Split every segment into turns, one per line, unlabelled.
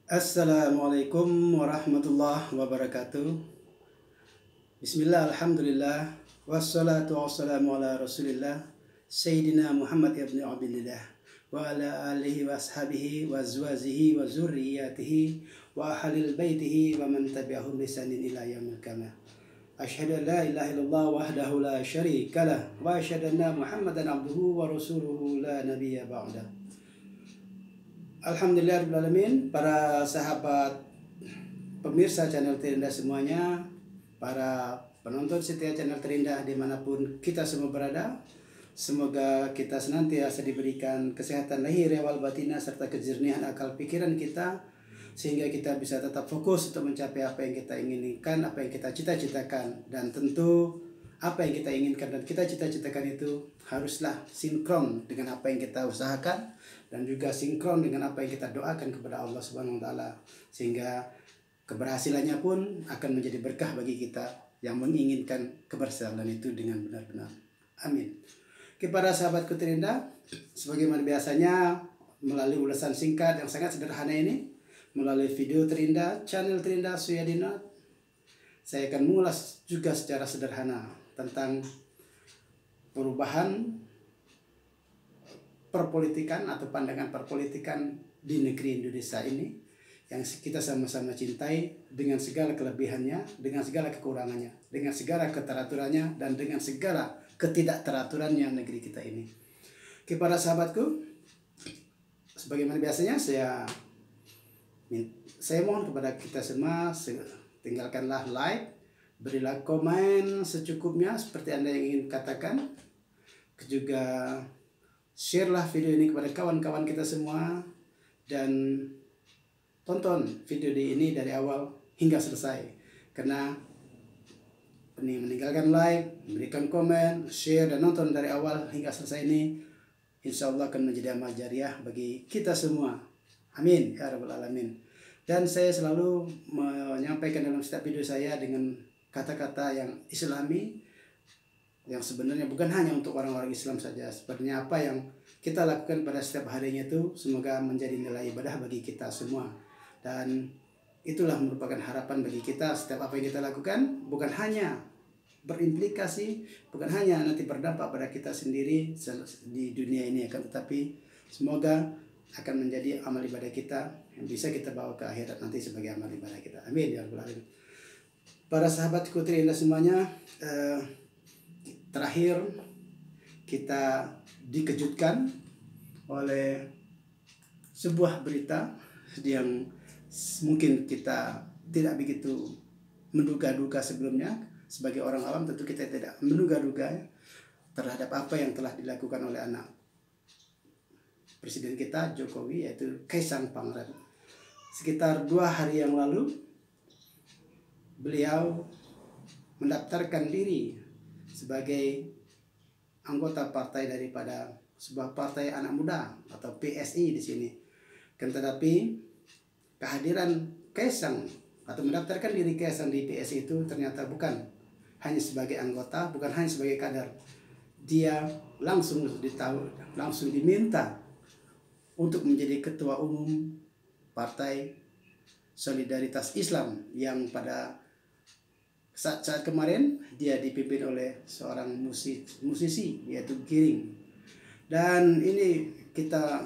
Assalamualaikum warahmatullahi wabarakatuh. Bismillah, alhamdulillah, wassalatu wassalamu ala rasulillah Sayyidina Muhammad ibn Abdillah wa ala alihi wa ashabihi wa azwajihi wa zurriyatihi wa ahlil baitihi wa man tabi'ahum bisanin ila yaumil qiyamah. Asyhadu an la ilaha illallah wahdahu la syarika lah wa asyhadu anna Muhammadan abduhu wa rasuluhu la nabiyya ba'da. Alhamdulillahirrahmanirrahim, para sahabat pemirsa channel Terindah semuanya, para penonton setia channel Terindah dimanapun kita semua berada, semoga kita senantiasa diberikan kesehatan lahir wal batinah serta kejernihan akal pikiran kita, sehingga kita bisa tetap fokus untuk mencapai apa yang kita inginkan, apa yang kita cita-citakan. Dan tentu apa yang kita inginkan dan kita cita-citakan itu haruslah sinkron dengan apa yang kita usahakan, dan juga sinkron dengan apa yang kita doakan kepada Allah Subhanahu wa taala, sehingga keberhasilannya pun akan menjadi berkah bagi kita yang menginginkan keberhasilan itu dengan benar-benar. Amin. Kepada sahabatku terindah, sebagaimana biasanya melalui ulasan singkat yang sangat sederhana ini, melalui video Terindah, channel Terindah Suyadina, saya akan mengulas juga secara sederhana tentang perubahan perpolitikan atau pandangan perpolitikan di negeri Indonesia ini yang kita sama-sama cintai, dengan segala kelebihannya, dengan segala kekurangannya, dengan segala keteraturannya, dan dengan segala ketidakteraturannya negeri kita ini. Kepada sahabatku, sebagaimana biasanya saya mohon kepada kita semua, tinggalkanlah like, berilah komen secukupnya seperti Anda yang ingin katakan, juga share-lah video ini kepada kawan-kawan kita semua, dan tonton video ini dari awal hingga selesai. Karena ini meninggalkan like, memberikan komen, share, dan nonton dari awal hingga selesai ini, insya Allah akan menjadi amal jariah bagi kita semua. Amin ya rabbal alamin. Dan saya selalu menyampaikan dalam setiap video saya dengan kata-kata yang islami, yang sebenarnya bukan hanya untuk orang-orang Islam saja. Sebenarnya apa yang kita lakukan pada setiap harinya itu semoga menjadi nilai ibadah bagi kita semua. Dan itulah merupakan harapan bagi kita, setiap apa yang kita lakukan bukan hanya berimplikasi, bukan hanya nanti berdampak pada kita sendiri di dunia ini, akan tetapi semoga akan menjadi amal ibadah kita yang bisa kita bawa ke akhirat nanti sebagai amal ibadah kita. Amin ya rabbal alamin. Para sahabatku terindah semuanya, terakhir kita dikejutkan oleh sebuah berita yang mungkin kita tidak begitu menduga-duga sebelumnya. Sebagai orang awam tentu kita tidak menduga-duga terhadap apa yang telah dilakukan oleh anak Presiden kita Jokowi, yaitu Kaisang Pangarep. Sekitar 2 hari yang lalu beliau mendaftarkan diri sebagai anggota partai daripada sebuah partai anak muda atau PSI di sini. Kan tetapi kehadiran Kaisang atau mendaftarkan diri Kaisang di PSI itu ternyata bukan hanya sebagai anggota, bukan hanya sebagai kader. Dia langsung diminta untuk menjadi ketua umum Partai Solidaritas Islam, yang pada saat kemarin dia dipimpin oleh seorang musisi yaitu Giring. Dan ini kita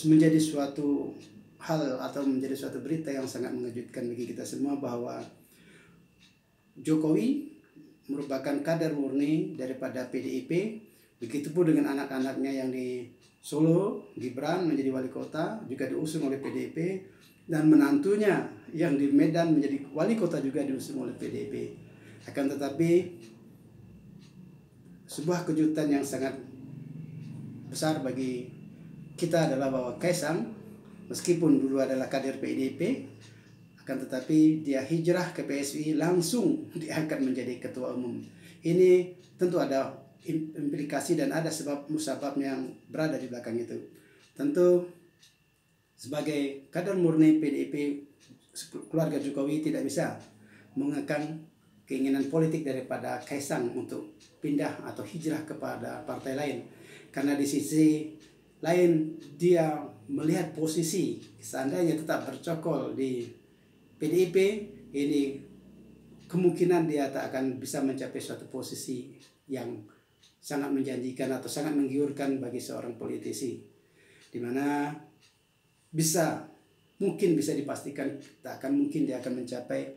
menjadi suatu hal atau menjadi suatu berita yang sangat mengejutkan bagi kita semua, bahwa Jokowi merupakan kader murni daripada PDIP. Begitupun dengan anak-anaknya yang di Solo, Gibran menjadi wali kota juga diusung oleh PDIP, dan menantunya yang di Medan menjadi wali kota juga diusung oleh PDIP. Akan tetapi sebuah kejutan yang sangat besar bagi kita adalah bahwa Kaisang, meskipun dulu adalah kader PDIP, akan tetapi dia hijrah ke PSI, langsung diangkat menjadi ketua umum. Ini tentu ada implikasi dan ada sebab musabab yang berada di belakang itu. Tentu sebagai kader murni PDIP, keluarga Jokowi tidak bisa mengekang keinginan politik daripada Kaisang untuk pindah atau hijrah kepada partai lain. Karena di sisi lain dia melihat posisi seandainya tetap bercokol di PDIP, ini kemungkinan dia tak akan bisa mencapai suatu posisi yang sangat menjanjikan atau sangat menggiurkan bagi seorang politisi, di mana mungkin bisa dipastikan tak akan mungkin dia akan mencapai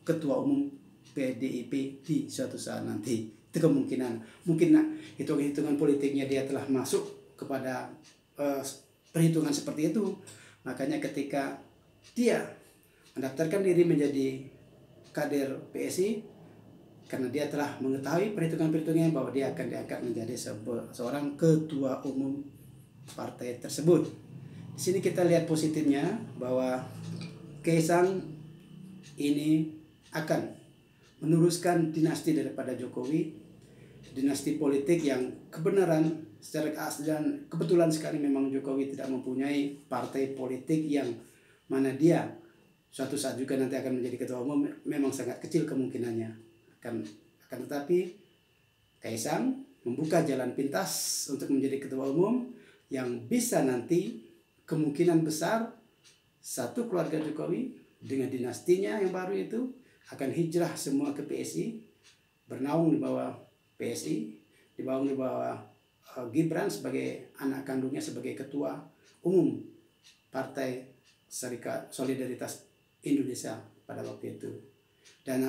ketua umum PDIP di suatu saat nanti. Itu kemungkinan. Mungkin hitungan politiknya dia telah masuk kepada perhitungan seperti itu. Makanya ketika dia mendaftarkan diri menjadi kader PSI, karena dia telah mengetahui perhitungan-perhitungannya bahwa dia akan diangkat menjadi seorang ketua umum partai tersebut. Di sini kita lihat positifnya bahwa Kaisang ini akan meneruskan dinasti daripada Jokowi, dinasti politik yang kebenaran secara keaslian. Kebetulan sekali memang Jokowi tidak mempunyai partai politik yang mana dia suatu saat juga nanti akan menjadi ketua umum, memang sangat kecil kemungkinannya. Akan tetapi Kaisang membuka jalan pintas untuk menjadi ketua umum yang bisa nanti kemungkinan besar satu keluarga Jokowi dengan dinastinya yang baru itu akan hijrah semua ke PSI, bernaung di bawah PSI, di bawah Gibran sebagai anak kandungnya sebagai ketua umum Partai Solidaritas Indonesia pada waktu itu. Dan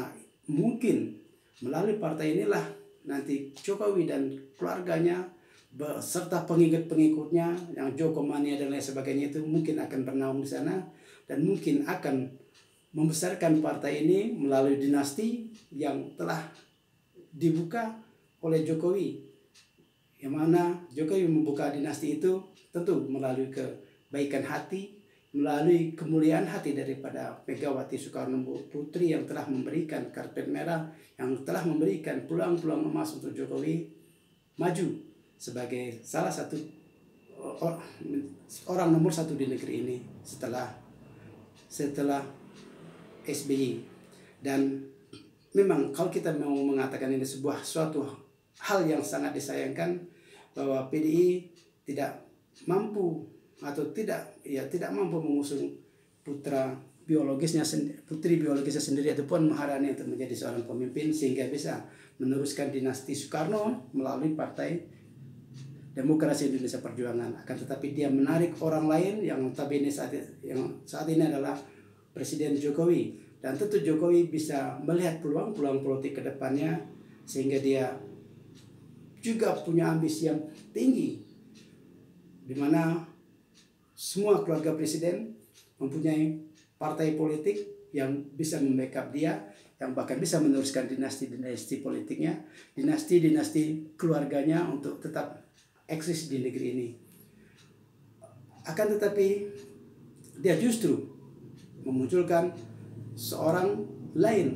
mungkin melalui partai inilah nanti Jokowi dan keluarganya beserta pengikut-pengikutnya yang Jokomania dan lain sebagainya itu mungkin akan bernaung di sana dan mungkin akan membesarkan partai ini melalui dinasti yang telah dibuka oleh Jokowi, yang mana Jokowi membuka dinasti itu tentu melalui kebaikan hati, melalui kemuliaan hati daripada Megawati Soekarno Putri yang telah memberikan karpet merah, yang telah memberikan peluang-peluang emas untuk Jokowi maju sebagai salah satu orang nomor satu di negeri ini setelah SBY. Dan memang kalau kita mau mengatakan ini suatu hal yang sangat disayangkan bahwa PDI tidak mampu atau tidak mampu mengusung putri biologisnya sendiri ataupun Maharani untuk menjadi seorang pemimpin sehingga bisa meneruskan dinasti Soekarno melalui Partai Demokrasi Indonesia Perjuangan. Akan tetapi dia menarik orang lain yang notabene saat ini adalah Presiden Jokowi, dan tentu Jokowi bisa melihat peluang politik ke depannya sehingga dia juga punya ambisi yang tinggi di mana semua keluarga presiden mempunyai partai politik yang bisa membackup dia, yang bahkan bisa meneruskan dinasti politiknya, dinasti keluarganya untuk tetap eksis di negeri ini. Akan tetapi dia justru memunculkan seorang lain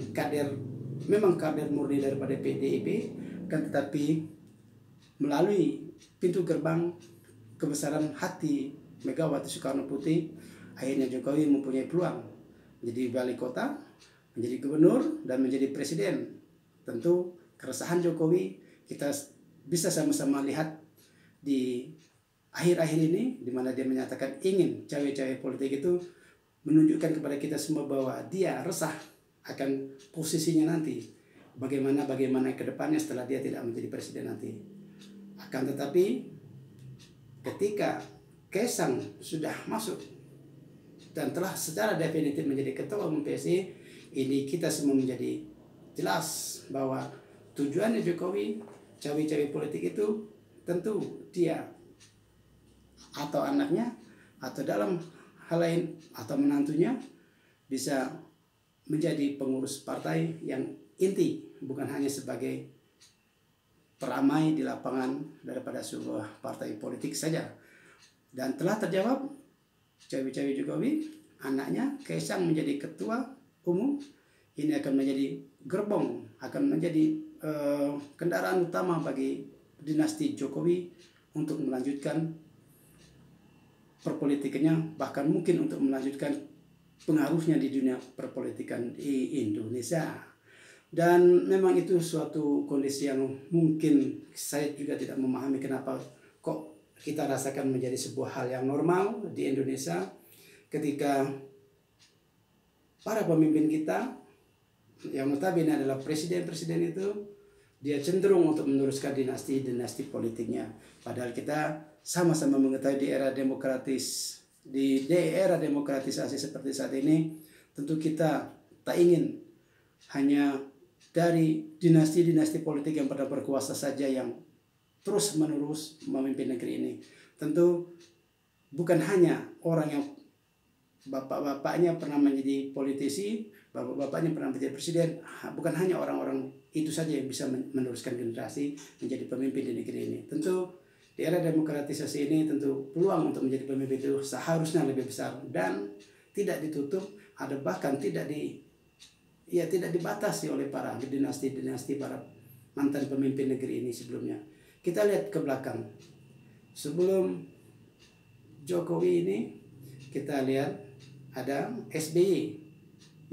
memang kader murni daripada PDIP, kan tetapi melalui pintu gerbang kebesaran hati Megawati Soekarno Putri, akhirnya Jokowi mempunyai peluang menjadi wali kota, menjadi gubernur, dan menjadi presiden. Tentu keresahan Jokowi kita bisa sama-sama lihat di akhir-akhir ini, di mana dia menyatakan ingin cawe-cawe politik itu menunjukkan kepada kita semua bahwa dia resah akan posisinya nanti, bagaimana ke depannya setelah dia tidak menjadi presiden nanti. Akan tetapi ketika Kaisang sudah masuk dan telah secara definitif menjadi ketua umum PSI, ini kita semua menjadi jelas bahwa tujuannya Jokowi cawe-cawe politik itu tentu dia atau anaknya atau dalam hal lain atau menantunya bisa menjadi pengurus partai yang inti, bukan hanya sebagai peramai di lapangan daripada sebuah partai politik saja. Dan telah terjawab, cawe-cawe Jokowi, anaknya Kaisang menjadi ketua umum, ini akan menjadi gerbong, akan menjadi kendaraan utama bagi dinasti Jokowi untuk melanjutkan perpolitikannya, bahkan mungkin untuk melanjutkan pengaruhnya di dunia perpolitikan di Indonesia. Dan memang itu suatu kondisi yang mungkin saya juga tidak memahami kenapa kok kita rasakan menjadi sebuah hal yang normal di Indonesia ketika para pemimpin kita yang notabene adalah presiden-presiden itu dia cenderung untuk meneruskan dinasti-dinasti politiknya. Padahal kita sama-sama mengetahui di era demokratisasi seperti saat ini, tentu kita tak ingin hanya dari dinasti-dinasti politik yang pernah berkuasa saja yang terus-menerus memimpin negeri ini. Tentu bukan hanya orang yang bapak-bapaknya pernah menjadi politisi, bapak-bapaknya pernah menjadi presiden, bukan hanya orang-orang itu saja yang bisa meneruskan generasi menjadi pemimpin di negeri ini. Tentu di era demokratisasi ini tentu peluang untuk menjadi pemimpin itu seharusnya lebih besar dan tidak ditutup, ada bahkan tidak dibatasi oleh para dinasti-dinasti para mantan pemimpin negeri ini sebelumnya. Kita lihat ke belakang. Sebelum Jokowi ini kita lihat ada SBY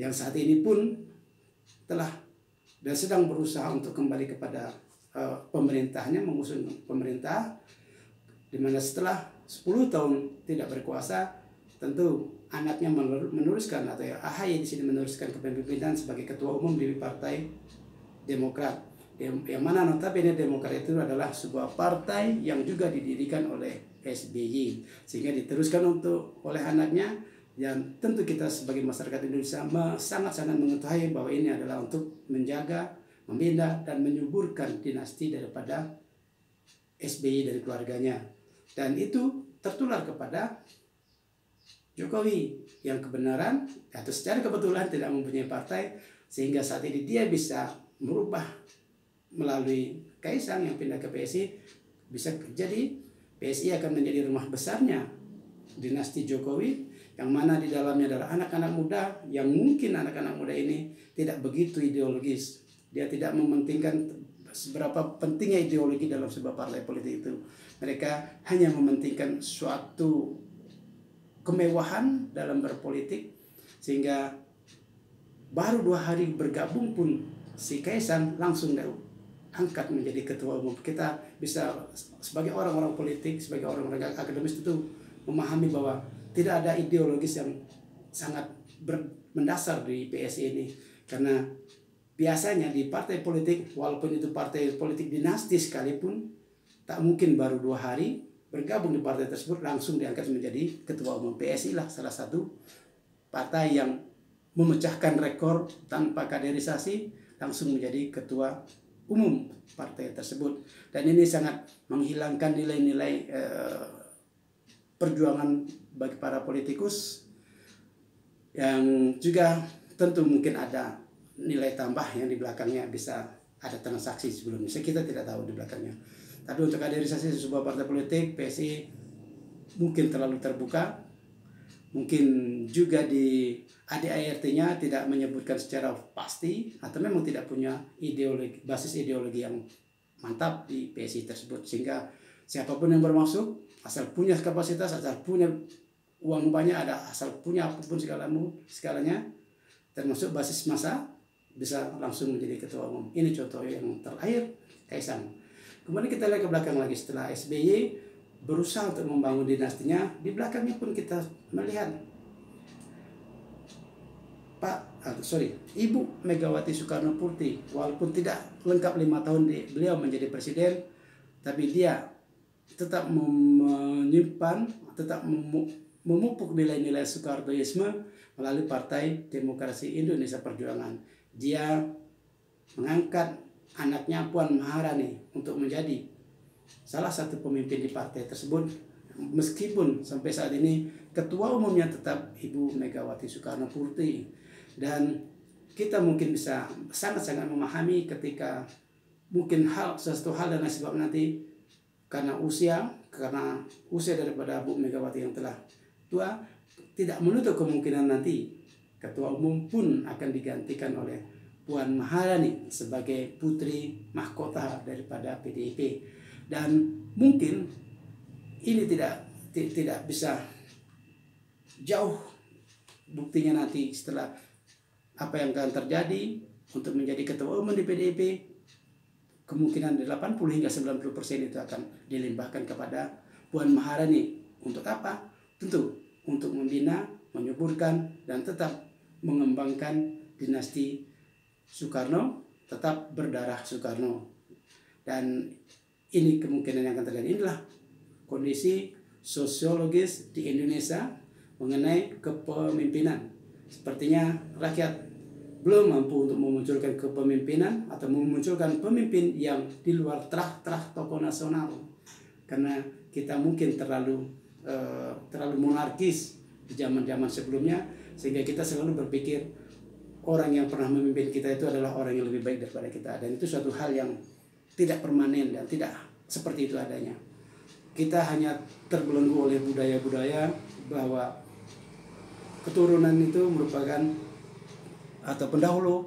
yang saat ini pun telah dan sedang berusaha untuk kembali kepada pemerintahnya, mengusung pemerintah, di mana setelah 10 tahun tidak berkuasa, tentu anaknya meneruskan atau AHY di sini meneruskan kepemimpinan sebagai ketua umum di Partai Demokrat. Yang mana notabene Demokrat itu adalah sebuah partai yang juga didirikan oleh SBY, sehingga diteruskan oleh anaknya. Dan tentu kita sebagai masyarakat Indonesia sangat-sangat mengetahui bahwa ini adalah untuk menjaga, membina, dan menyuburkan dinasti daripada SBY dari keluarganya. Dan itu tertular kepada Jokowi yang kebenaran atau secara kebetulan tidak mempunyai partai, sehingga saat ini dia bisa merubah melalui Kaisang yang pindah ke PSI, bisa jadi PSI akan menjadi rumah besarnya dinasti Jokowi, yang mana di dalamnya adalah anak-anak muda yang mungkin anak-anak muda ini tidak begitu ideologis. Dia tidak mementingkan seberapa pentingnya ideologi dalam sebuah partai politik itu. Mereka hanya mementingkan suatu kemewahan dalam berpolitik, sehingga baru 2 hari bergabung pun si Kaisang langsung angkat menjadi ketua umum. Kita bisa sebagai orang-orang politik, sebagai orang-orang akademis itu memahami bahwa tidak ada ideologis yang sangat mendasar di PSI ini, karena biasanya di partai politik, walaupun itu partai politik dinasti sekalipun, tak mungkin baru 2 hari bergabung di partai tersebut langsung diangkat menjadi ketua umum. PSI lah salah satu partai yang memecahkan rekor tanpa kaderisasi langsung menjadi ketua umum partai tersebut. Dan ini sangat menghilangkan nilai-nilai perjuangan bagi para politikus yang juga tentu mungkin ada nilai tambah yang di belakangnya, bisa ada transaksi sebelumnya. Kita tidak tahu di belakangnya. Tapi untuk kaderisasi sebuah partai politik, PSI mungkin terlalu terbuka. Mungkin juga di ADART-nya tidak menyebutkan secara pasti, atau memang tidak punya basis ideologi yang mantap di PSI tersebut, sehingga siapapun yang bermasuk, asal punya kapasitas, asal punya uang banyak, asal punya apapun segalanya, termasuk basis massa, bisa langsung menjadi ketua umum. Ini contoh yang terakhir Kaisang. Kemudian kita lihat ke belakang lagi, setelah SBY berusaha untuk membangun dinastinya, di belakangnya pun kita melihat Ibu Megawati Soekarno Putri, walaupun tidak lengkap 5 tahun beliau menjadi presiden, tapi dia tetap menyimpan, tetap memupuk nilai-nilai Soekarnoisme melalui Partai Demokrasi Indonesia Perjuangan. Dia mengangkat anaknya Puan Maharani untuk menjadi salah satu pemimpin di partai tersebut, meskipun sampai saat ini ketua umumnya tetap Ibu Megawati Soekarno Putri. Dan kita mungkin bisa sangat-sangat memahami ketika mungkin sesuatu hal dan sebab nanti karena usia daripada Bu Megawati yang telah tua, tidak menutup kemungkinan nanti ketua umum pun akan digantikan oleh Puan Maharani sebagai putri mahkota daripada PDIP. Dan mungkin ini tidak bisa jauh buktinya nanti setelah apa yang akan terjadi untuk menjadi ketua umum di PDIP, kemungkinan 80 hingga 90% itu akan dilimpahkan kepada Puan Maharani. Untuk apa? Tentu untuk membina, menyuburkan, dan tetap mengembangkan dinasti Soekarno, tetap berdarah Soekarno. Dan ini kemungkinan yang akan terjadi. Inilah kondisi sosiologis di Indonesia mengenai kepemimpinan. Sepertinya rakyat belum mampu untuk memunculkan kepemimpinan atau memunculkan pemimpin yang di luar terah-terah tokoh nasional, karena kita mungkin terlalu monarkis di zaman-zaman sebelumnya, sehingga kita selalu berpikir orang yang pernah memimpin kita itu adalah orang yang lebih baik daripada kita, dan itu suatu hal yang tidak permanen dan tidak seperti itu adanya. Kita hanya terbelenggu oleh budaya-budaya bahwa keturunan itu merupakan atau pendahulu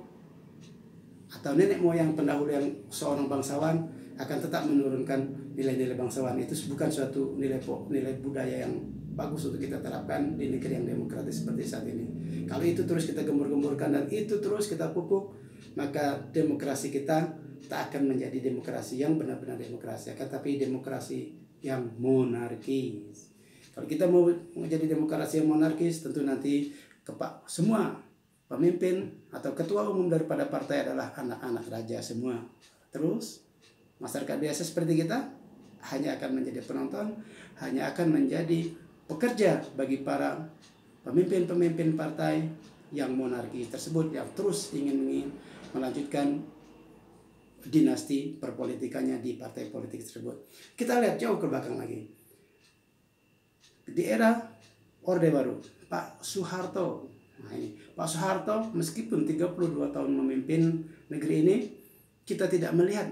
atau nenek moyang pendahulu yang seorang bangsawan akan tetap menurunkan nilai-nilai bangsawan. Itu bukan suatu nilai budaya yang bagus untuk kita terapkan di negeri yang demokratis seperti saat ini. Kalau itu terus kita gembur-gemburkan dan itu terus kita pupuk, maka demokrasi kita tak akan menjadi demokrasi yang benar-benar demokrasi, akan tapi demokrasi yang monarkis. Kalau kita mau menjadi demokrasi yang monarkis, tentu nanti semua pemimpin atau ketua umum daripada partai adalah anak-anak raja semua. Terus masyarakat biasa seperti kita hanya akan menjadi penonton, hanya akan menjadi pekerja bagi para pemimpin-pemimpin partai yang monarki tersebut, yang terus ingin melanjutkan dinasti perpolitikannya di partai politik tersebut. Kita lihat jauh ke belakang lagi. Di era Orde Baru, Pak Soeharto. Nah ini, Pak Soeharto meskipun 32 tahun memimpin negeri ini, kita tidak melihat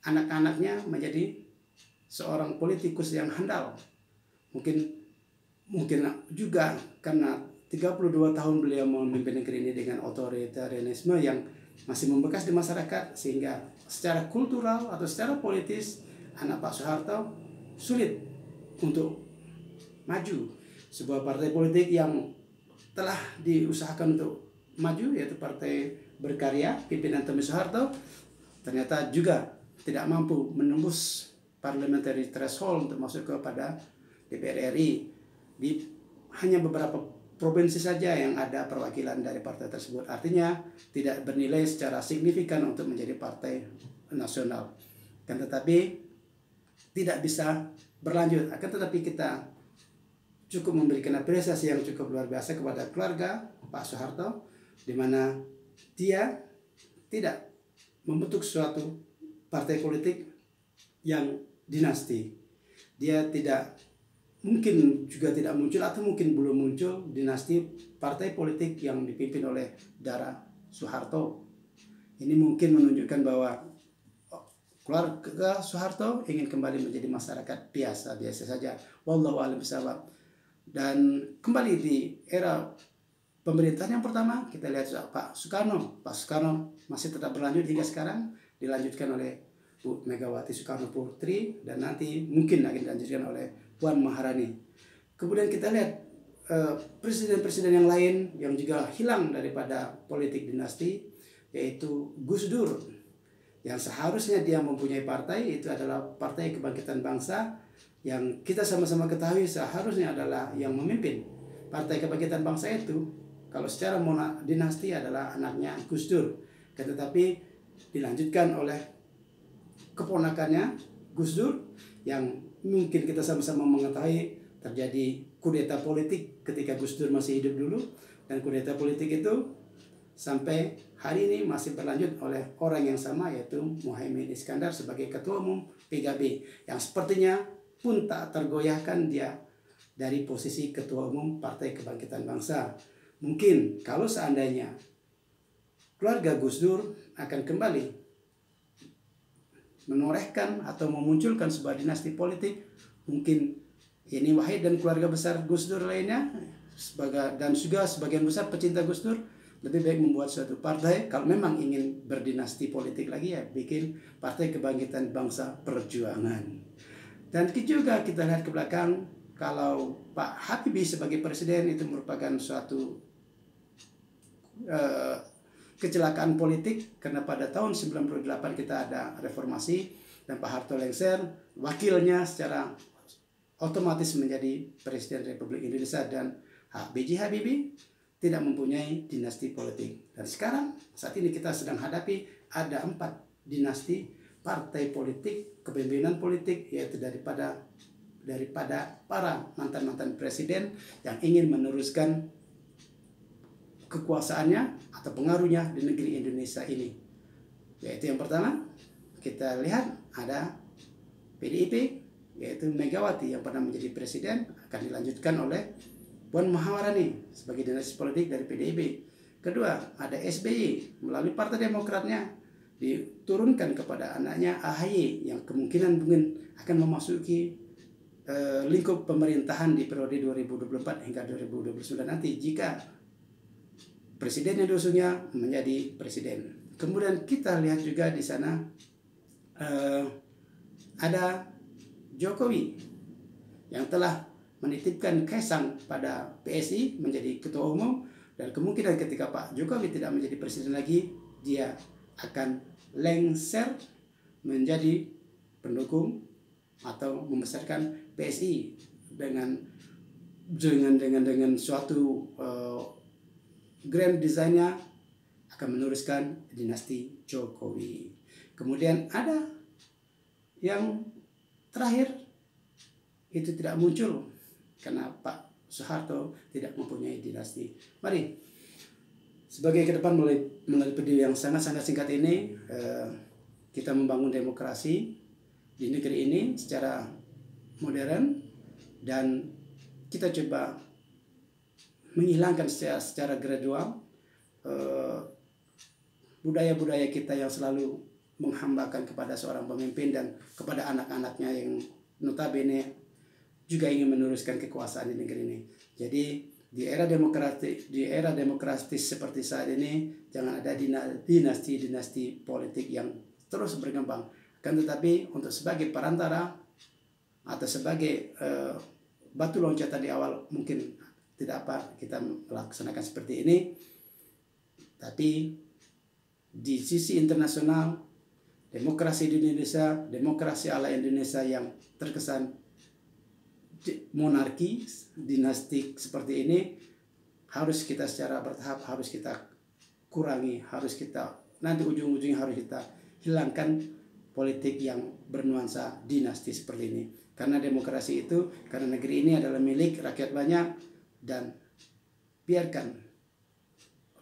anak-anaknya menjadi seorang politikus yang handal. Mungkin juga karena 32 tahun beliau memimpin negeri ini dengan otoritarianisme yang masih membekas di masyarakat, sehingga secara kultural atau secara politis anak Pak Soeharto sulit untuk maju. Sebuah partai politik yang telah diusahakan untuk maju, yaitu Partai Berkarya pimpinan Tommy Soeharto, ternyata juga tidak mampu menembus parliamentary threshold untuk masuk kepada DPR RI. Di hanya beberapa provinsi saja yang ada perwakilan dari partai tersebut, artinya tidak bernilai secara signifikan untuk menjadi partai nasional. Kan tetapi tidak bisa berlanjut. Akan tetapi kita cukup memberikan apresiasi yang cukup luar biasa kepada keluarga Pak Soeharto, di mana dia tidak membentuk suatu partai politik yang dinasti. Dia mungkin juga tidak muncul atau mungkin belum muncul dinasti partai politik yang dipimpin oleh darah Soeharto. Ini mungkin menunjukkan bahwa keluarga Soeharto ingin kembali menjadi masyarakat biasa saja. Wallahu a'lam bishawab. Dan kembali di era pemerintahan yang pertama, kita lihat Pak Soekarno. Pak Soekarno masih tetap berlanjut hingga sekarang, dilanjutkan oleh Bu Megawati Soekarno Putri, dan nanti mungkin akan dilanjutkan oleh Puan Maharani. Kemudian kita lihat presiden-presiden yang lain yang juga hilang daripada politik dinasti, yaitu Gus Dur, yang seharusnya dia mempunyai partai, itu adalah Partai Kebangkitan Bangsa, yang kita sama-sama ketahui seharusnya adalah yang memimpin Partai Kebangkitan Bangsa itu, kalau secara dinasti adalah anaknya Gus Dur. Tetapi dilanjutkan oleh keponakannya Gus Dur, yang mungkin kita sama-sama mengetahui terjadi kudeta politik ketika Gus Dur masih hidup dulu, dan kudeta politik itu sampai hari ini masih berlanjut oleh orang yang sama, yaitu Muhaimin Iskandar sebagai Ketua Umum PKB, yang sepertinya pun tak tergoyahkan dia dari posisi Ketua Umum Partai Kebangkitan Bangsa. Mungkin kalau seandainya keluarga Gus Dur akan kembali menorehkan atau memunculkan sebuah dinasti politik, mungkin Yeni Wahid dan keluarga besar Gus Dur lainnya, dan juga sebagian besar pecinta Gus Dur, lebih baik membuat suatu partai. Kalau memang ingin berdinasti politik lagi, ya bikin Partai Kebangkitan Bangsa Perjuangan. Dan juga kita lihat ke belakang, kalau Pak Habibie sebagai presiden itu merupakan suatu kecelakaan politik, karena pada tahun 98 kita ada reformasi dan Pak Harto lengser, wakilnya secara otomatis menjadi Presiden Republik Indonesia, dan B.J. Habibie tidak mempunyai dinasti politik. Dan sekarang saat ini kita sedang hadapi ada 4 dinasti partai politik, kepemimpinan politik, yaitu daripada para mantan-mantan presiden yang ingin meneruskan kekuasaannya atau pengaruhnya di negeri Indonesia ini. Yaitu yang pertama, kita lihat ada PDIP, yaitu Megawati yang pernah menjadi presiden, akan dilanjutkan oleh Puan Maharani sebagai dinasti politik dari PDIP. Kedua, ada SBY melalui Partai Demokratnya diturunkan kepada anaknya AHY yang kemungkinan mungkin akan memasuki lingkup pemerintahan di periode 2024 hingga 2029 nanti jika presiden yang diusungnya menjadi presiden. Kemudian kita lihat juga di sana ada Jokowi yang telah menitipkan Kaisang pada PSI menjadi ketua umum, dan kemungkinan ketika Pak Jokowi tidak menjadi presiden lagi, dia akan lengser menjadi pendukung atau membesarkan PSI dengan suatu grand desainnya akan meneruskan dinasti Jokowi. Kemudian ada yang terakhir, itu tidak muncul karena Pak Soeharto tidak mempunyai dinasti. Mari, sebagai ke depan melalui video yang sangat-sangat singkat ini, kita membangun demokrasi di negeri ini secara modern, dan kita coba menghilangkan secara gradual budaya-budaya kita yang selalu menghambakan kepada seorang pemimpin dan kepada anak-anaknya yang notabene juga ingin meneruskan kekuasaan di negeri ini. Jadi di era demokratis seperti saat ini, jangan ada dinasti-dinasti politik yang terus berkembang. Kan tetapi untuk sebagai perantara atau sebagai batu loncatan di awal, mungkin tidak apa kita melaksanakan seperti ini. Tapi di sisi internasional, demokrasi di Indonesia, demokrasi ala Indonesia yang terkesan monarki, dinastik seperti ini, harus kita secara bertahap, harus kita kurangi, harus kita nanti ujung-ujungnya harus kita hilangkan politik yang bernuansa dinasti seperti ini. Karena demokrasi itu, karena negeri ini adalah milik rakyat banyak, dan biarkan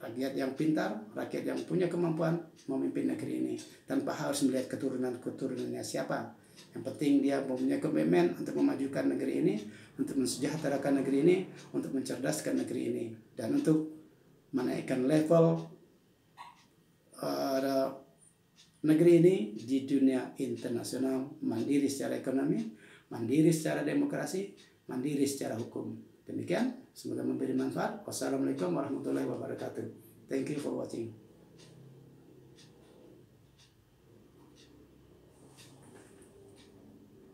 rakyat yang pintar, rakyat yang punya kemampuan memimpin negeri ini tanpa harus melihat keturunannya siapa. Yang penting dia mempunyai komitmen untuk memajukan negeri ini, untuk mensejahterakan negeri ini, untuk mencerdaskan negeri ini, dan untuk menaikkan level negeri ini di dunia internasional, mandiri secara ekonomi, mandiri secara demokrasi, mandiri secara hukum. Demikian, semoga memberi manfaat. Wassalamualaikum warahmatullahi wabarakatuh. Thank you for watching.